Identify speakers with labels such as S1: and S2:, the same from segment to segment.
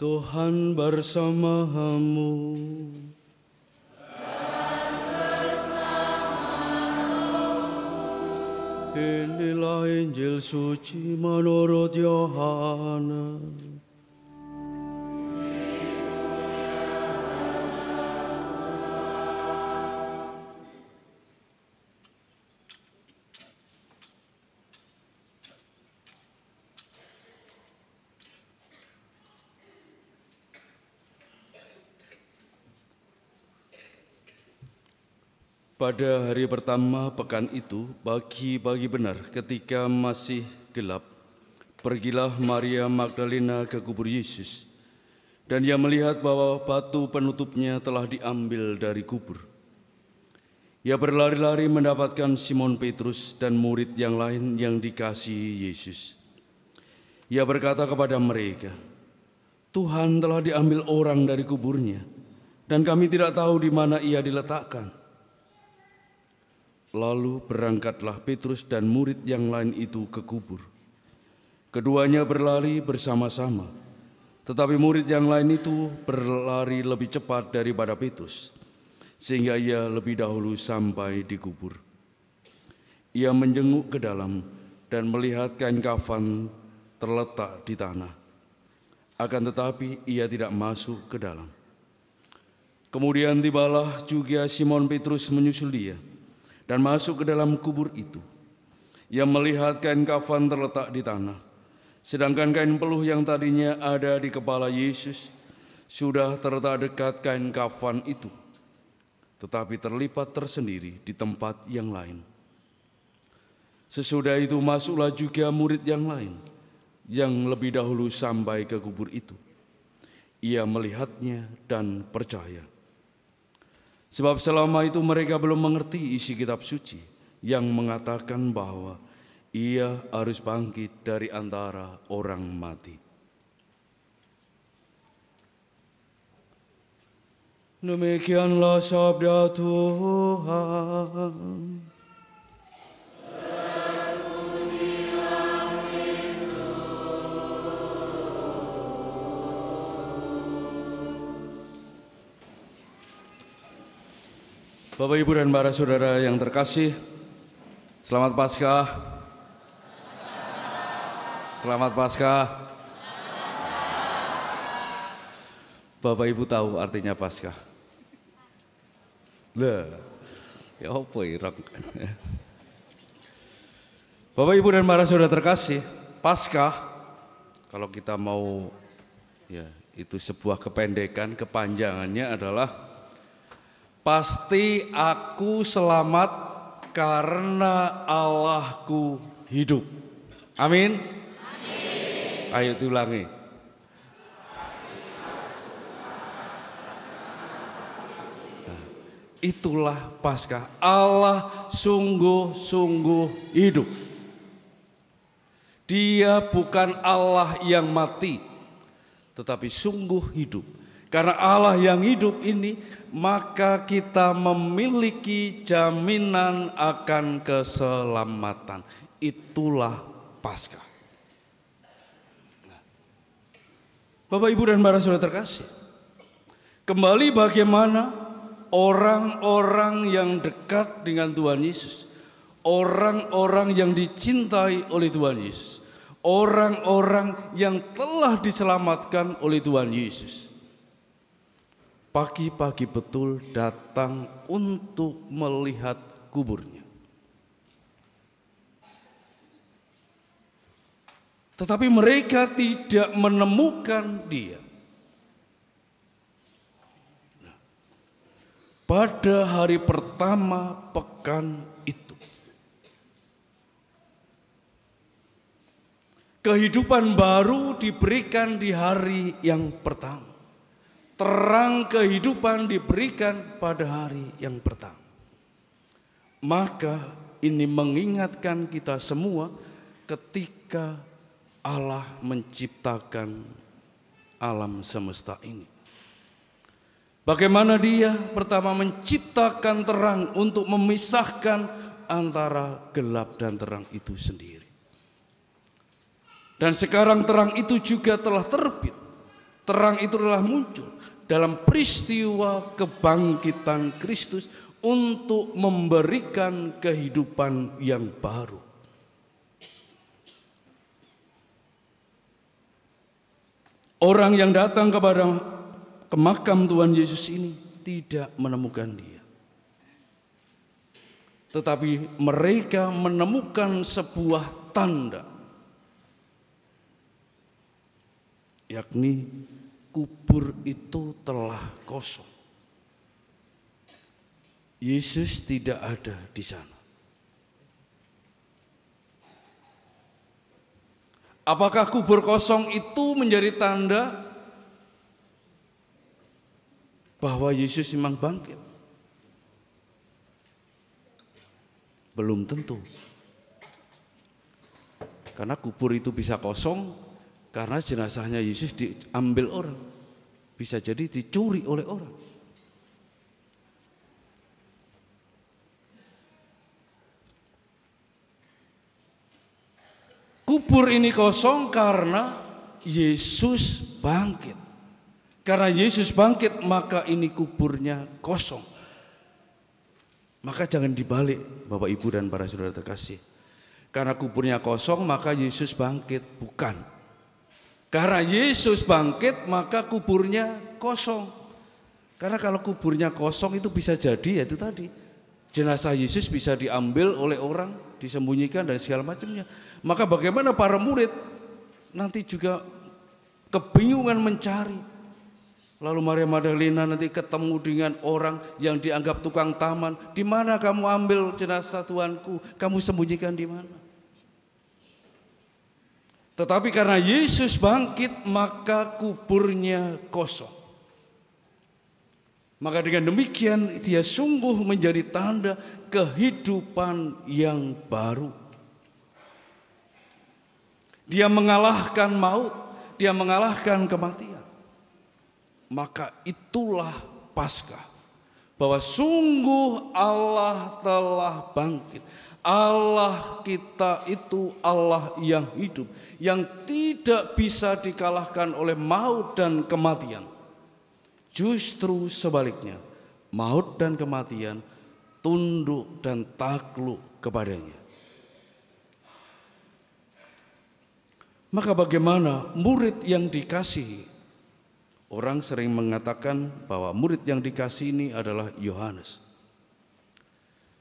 S1: Tuhan bersamamu. Inilah Injil suci menurut Yohanes. Pada hari pertama pekan itu, pagi-pagi benar ketika masih gelap, pergilah Maria Magdalena ke kubur Yesus, dan ia melihat bahwa batu penutupnya telah diambil dari kubur. Ia berlari-lari mendapatkan Simon Petrus dan murid yang lain yang dikasihi Yesus. Ia berkata kepada mereka, "Tuhan telah diambil orang dari kuburnya, dan kami tidak tahu di mana ia diletakkan." Lalu berangkatlah Petrus dan murid yang lain itu ke kubur. Keduanya berlari bersama-sama, tetapi murid yang lain itu berlari lebih cepat daripada Petrus, sehingga ia lebih dahulu sampai di kubur. Ia menjenguk ke dalam dan melihat kain kafan terletak di tanah. Akan tetapi ia tidak masuk ke dalam. Kemudian tibalah juga Simon Petrus menyusul dia dan masuk ke dalam kubur itu. Ia melihat kain kafan terletak di tanah, sedangkan kain peluh yang tadinya ada di kepala Yesus sudah terletak dekat kain kafan itu, tetapi terlipat tersendiri di tempat yang lain. Sesudah itu masuklah juga murid yang lain, yang lebih dahulu sampai ke kubur itu. Ia melihatnya dan percaya. Sebab selama itu mereka belum mengerti isi kitab suci yang mengatakan bahwa ia harus bangkit dari antara orang mati. Demikianlah sabda Tuhan. Bapak, Ibu, dan para saudara yang terkasih, selamat Paskah. Selamat Paskah. Bapak Ibu tahu artinya Paskah? Lah, ya apa irang? Bapak, Ibu, dan para saudara terkasih, Paskah, kalau kita mau, ya itu sebuah kependekan, kepanjangannya adalah pasti aku selamat karena Allahku hidup. Amin. Amin. Ayo diulangi. Nah, itulah Paskah. Allah sungguh-sungguh hidup. Dia bukan Allah yang mati, tetapi sungguh hidup. Karena Allah yang hidup ini, maka kita memiliki jaminan akan keselamatan. Itulah Paskah. Bapak, Ibu, dan para saudara terkasih, kembali bagaimana orang-orang yang dekat dengan Tuhan Yesus, orang-orang yang dicintai oleh Tuhan Yesus, orang-orang yang telah diselamatkan oleh Tuhan Yesus, pagi-pagi betul datang untuk melihat kuburnya. Tetapi mereka tidak menemukan dia. Nah, pada hari pertama pekan itu, kehidupan baru diberikan di hari yang pertama. Terang kehidupan diberikan pada hari yang pertama. Maka ini mengingatkan kita semua ketika Allah menciptakan alam semesta ini. Bagaimana Dia pertama menciptakan terang untuk memisahkan antara gelap dan terang itu sendiri. Dan sekarang terang itu juga telah terbit. Terang itu adalah muncul dalam peristiwa kebangkitan Kristus untuk memberikan kehidupan yang baru. Orang yang datang ke makam Tuhan Yesus ini tidak menemukan dia. Tetapi mereka menemukan sebuah tanda, yakni kubur itu telah kosong. Yesus tidak ada di sana. Apakah kubur kosong itu menjadi tanda bahwa Yesus memang bangkit? Belum tentu. Karena kubur itu bisa kosong karena jenazahnya Yesus diambil orang. Bisa jadi dicuri oleh orang. Kubur ini kosong karena Yesus bangkit. Karena Yesus bangkit, maka ini kuburnya kosong. Maka jangan dibalik, Bapak Ibu dan para saudara terkasih. Karena kuburnya kosong, maka Yesus bangkit. Bukan. Karena Yesus bangkit, maka kuburnya kosong. Karena kalau kuburnya kosong itu bisa jadi, yaitu tadi, jenazah Yesus bisa diambil oleh orang, disembunyikan dan segala macamnya. Maka bagaimana para murid nanti juga kebingungan mencari. Lalu Maria Magdalena nanti ketemu dengan orang yang dianggap tukang taman. Di mana kamu ambil jenazah Tuanku? Kamu sembunyikan di mana? Tetapi karena Yesus bangkit, maka kuburnya kosong. Maka dengan demikian dia sungguh menjadi tanda kehidupan yang baru. Dia mengalahkan maut, dia mengalahkan kematian. Maka itulah Paskah, bahwa sungguh Allah telah bangkit. Allah kita itu Allah yang hidup, yang tidak bisa dikalahkan oleh maut dan kematian. Justru sebaliknya, maut dan kematian tunduk dan takluk kepadanya. Maka bagaimana murid yang dikasihi? Orang sering mengatakan bahwa murid yang dikasihi ini adalah Yohanes.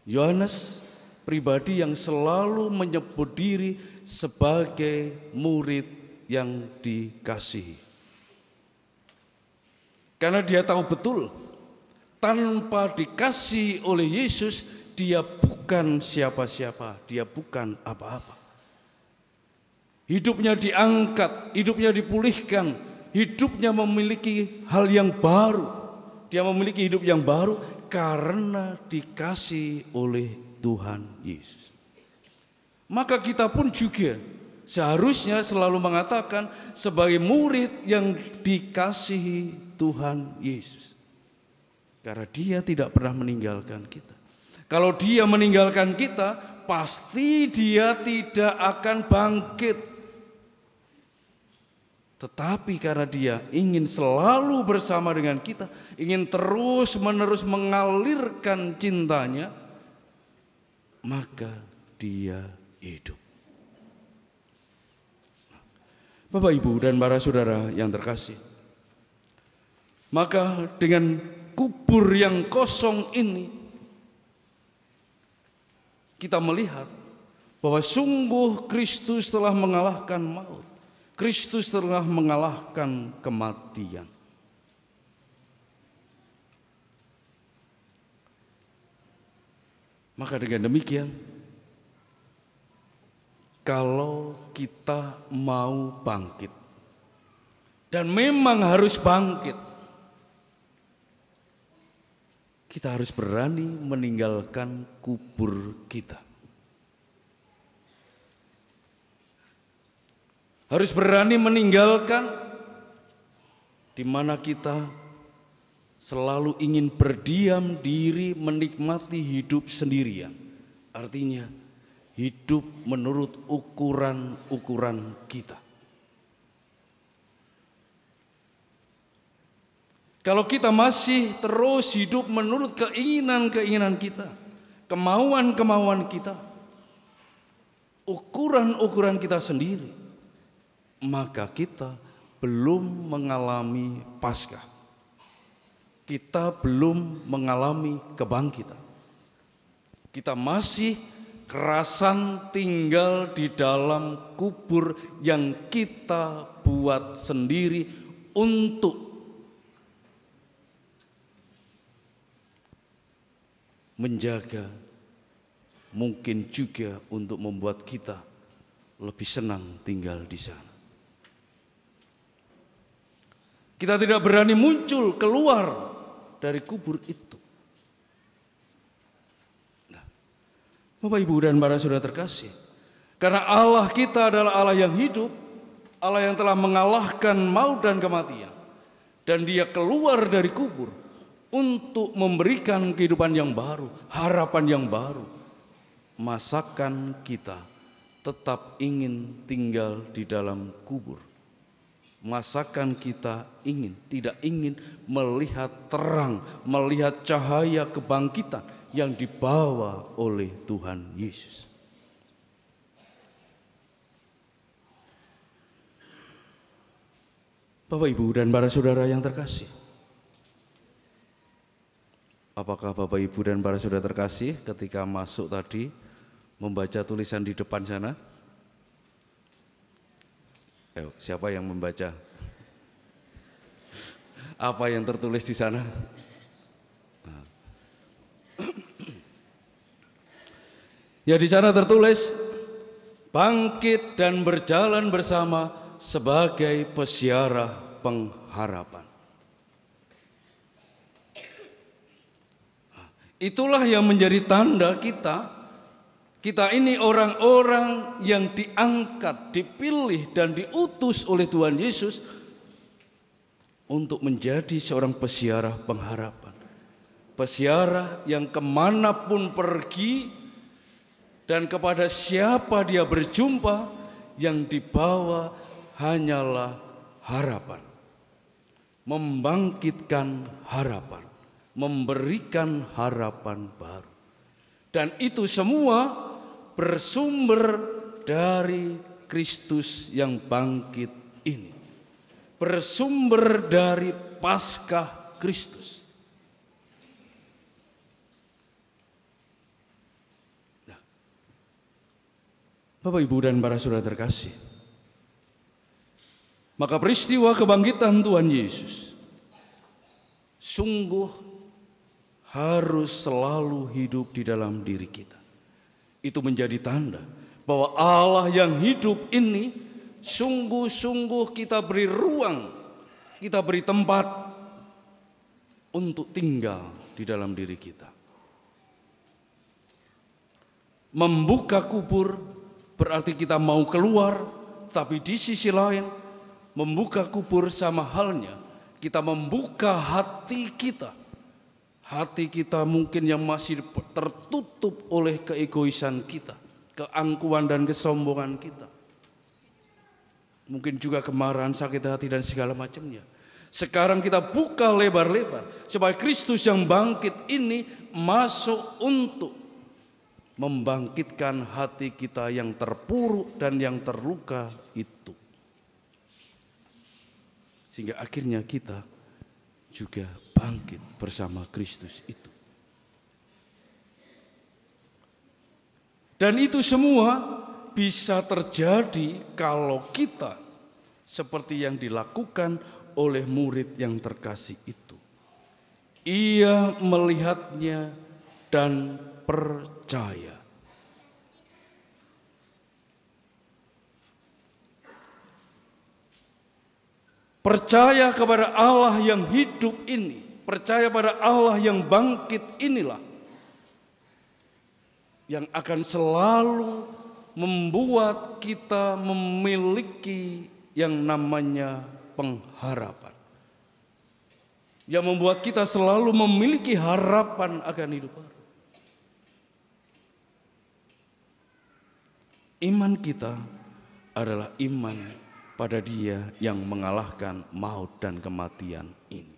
S1: Yohanes pribadi yang selalu menyebut diri sebagai murid yang dikasihi. Karena dia tahu betul, tanpa dikasihi oleh Yesus, dia bukan siapa-siapa, dia bukan apa-apa. Hidupnya diangkat, hidupnya dipulihkan, hidupnya memiliki hal yang baru. Dia memiliki hidup yang baru karena dikasihi oleh Tuhan Yesus. Maka kita pun juga seharusnya selalu mengatakan sebagai murid yang dikasihi Tuhan Yesus. Karena dia tidak pernah meninggalkan kita. Kalau dia meninggalkan kita, pasti dia tidak akan bangkit. Tetapi karena dia ingin selalu bersama dengan kita, ingin terus-menerus mengalirkan cintanya, maka dia hidup. Bapak, Ibu, dan para saudara yang terkasih, maka dengan kubur yang kosong ini, kita melihat bahwa sungguh Kristus telah mengalahkan maut. Kristus telah mengalahkan kematian. Maka dengan demikian, kalau kita mau bangkit, dan memang harus bangkit, kita harus berani meninggalkan kubur kita. Harus berani meninggalkan di mana kita selalu ingin berdiam diri menikmati hidup sendirian. Artinya hidup menurut ukuran-ukuran kita. Kalau kita masih terus hidup menurut keinginan-keinginan kita, kemauan-kemauan kita, ukuran-ukuran kita sendiri, maka kita belum mengalami Paskah. Kita belum mengalami kebangkitan. Kita masih kerasan tinggal di dalam kubur yang kita buat sendiri untuk menjaga, mungkin juga untuk membuat kita lebih senang tinggal di sana. Kita tidak berani muncul keluar dari kubur itu. Nah, Bapak, Ibu, dan para saudara terkasih, karena Allah kita adalah Allah yang hidup, Allah yang telah mengalahkan maut dan kematian, dan Dia keluar dari kubur untuk memberikan kehidupan yang baru, harapan yang baru. Masakan kita tetap ingin tinggal di dalam kubur. Masakan kita tidak ingin melihat terang, melihat cahaya kebangkitan yang dibawa oleh Tuhan Yesus. Bapak, Ibu, dan para saudara yang terkasih, apakah Bapak, Ibu, dan para saudara terkasih ketika masuk tadi membaca tulisan di depan sana? Siapa yang membaca? Apa yang tertulis di sana? Ya, di sana tertulis, bangkit dan berjalan bersama sebagai pesiara pengharapan. Itulah yang menjadi tanda kita. Kita ini orang-orang yang diangkat, dipilih, dan diutus oleh Tuhan Yesus untuk menjadi seorang pesiara pengharapan. Pesiara yang kemanapun pergi dan kepada siapa dia berjumpa, yang dibawa hanyalah harapan. Membangkitkan harapan, memberikan harapan baru. Dan itu semua bersumber dari Kristus yang bangkit ini. Bersumber dari Paskah Kristus. Nah, Bapak, Ibu, dan para saudara terkasih, maka peristiwa kebangkitan Tuhan Yesus sungguh harus selalu hidup di dalam diri kita. Itu menjadi tanda bahwa Allah yang hidup ini sungguh-sungguh kita beri ruang, kita beri tempat untuk tinggal di dalam diri kita. Membuka kubur berarti kita mau keluar, tapi di sisi lain membuka kubur sama halnya kita membuka hati kita. Hati kita mungkin yang masih tertutup oleh keegoisan kita, keangkuhan dan kesombongan kita. Mungkin juga kemarahan, sakit hati, dan segala macamnya. Sekarang kita buka lebar-lebar supaya Kristus yang bangkit ini masuk untuk membangkitkan hati kita yang terpuruk dan yang terluka itu. Sehingga akhirnya kita juga bangkit bersama Kristus itu. Dan itu semua bisa terjadi kalau kita seperti yang dilakukan oleh murid yang terkasih itu. Ia melihatnya dan percaya. Percaya kepada Allah yang hidup ini, percaya pada Allah yang bangkit inilah yang akan selalu membuat kita memiliki yang namanya pengharapan. Yang membuat kita selalu memiliki harapan akan hidup baru. Iman kita adalah iman pada Dia yang mengalahkan maut dan kematian ini.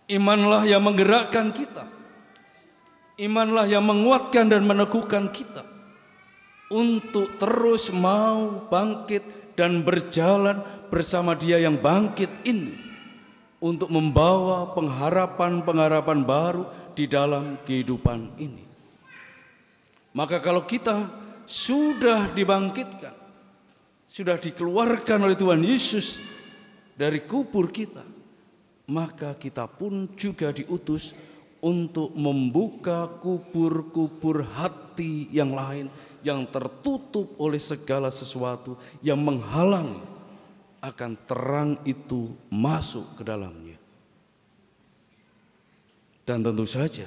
S1: Imanlah yang menggerakkan kita. Imanlah yang menguatkan dan meneguhkan kita untuk terus mau bangkit dan berjalan bersama Dia yang bangkit ini, untuk membawa pengharapan-pengharapan baru di dalam kehidupan ini. Maka kalau kita sudah dibangkitkan, sudah dikeluarkan oleh Tuhan Yesus dari kubur kita, maka kita pun juga diutus untuk membuka kubur-kubur hati yang lain yang tertutup oleh segala sesuatu yang menghalangi akan terang itu masuk ke dalamnya. Dan tentu saja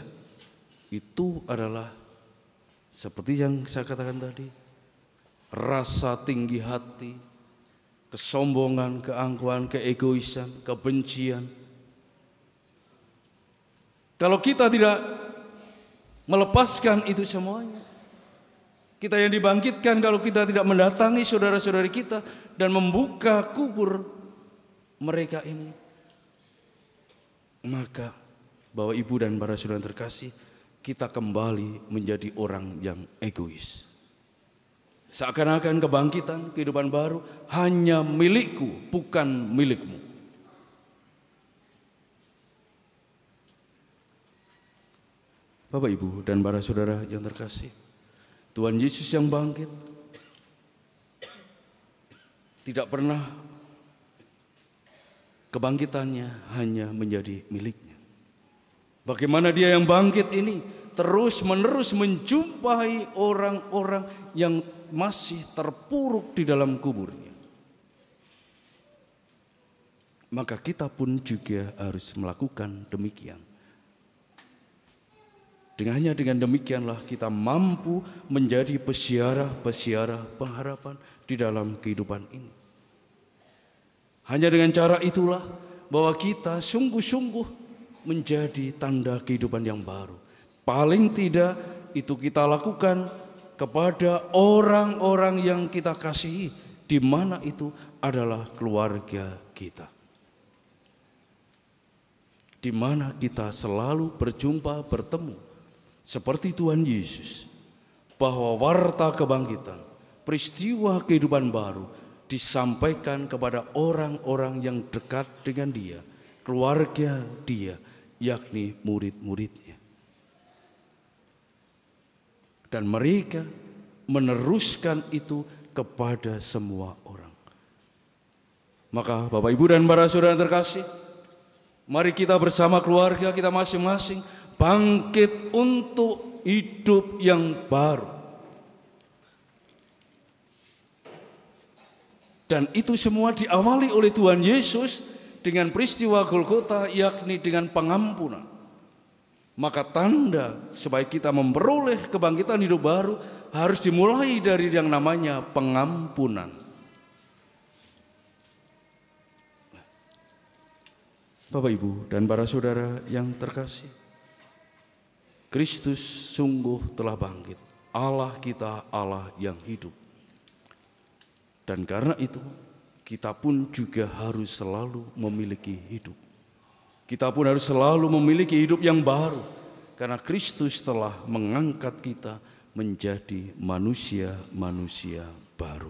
S1: itu adalah seperti yang saya katakan tadi, rasa tinggi hati, kesombongan, keangkuhan, keegoisan, kebencian. Kalau kita tidak melepaskan itu semuanya, kita yang dibangkitkan, kalau kita tidak mendatangi saudara-saudari kita dan membuka kubur mereka ini, maka Bapak Ibu dan para saudara terkasih, kita kembali menjadi orang yang egois. Seakan-akan kebangkitan, kehidupan baru hanya milikku, bukan milikmu. Bapak Ibu dan para saudara yang terkasih, Tuhan Yesus yang bangkit tidak pernah kebangkitannya hanya menjadi miliknya. Bagaimana Dia yang bangkit ini terus-menerus menjumpai orang-orang yang masih terpuruk di dalam kuburnya. Maka kita pun juga harus melakukan demikian. Hanya dengan demikianlah kita mampu menjadi pesiara-pesiara pengharapan di dalam kehidupan ini. Hanya dengan cara itulah bahwa kita sungguh-sungguh menjadi tanda kehidupan yang baru. Paling tidak itu kita lakukan kepada orang-orang yang kita kasihi, di mana itu adalah keluarga kita, di mana kita selalu berjumpa, bertemu seperti Tuhan Yesus, bahwa warta kebangkitan, peristiwa kehidupan baru disampaikan kepada orang-orang yang dekat dengan Dia, keluarga Dia, yakni murid-muridnya. Dan mereka meneruskan itu kepada semua orang. Maka Bapak Ibu dan para saudara terkasih, mari kita bersama keluarga kita masing-masing bangkit untuk hidup yang baru. Dan itu semua diawali oleh Tuhan Yesus dengan peristiwa Golgota, yakni dengan pengampunan. Maka tanda supaya kita memperoleh kebangkitan hidup baru harus dimulai dari yang namanya pengampunan. Bapak Ibu dan para saudara yang terkasih, Kristus sungguh telah bangkit. Allah kita Allah yang hidup. Dan karena itu kita pun juga harus selalu memiliki hidup. Kita pun harus selalu memiliki hidup yang baru, karena Kristus telah mengangkat kita menjadi manusia-manusia baru.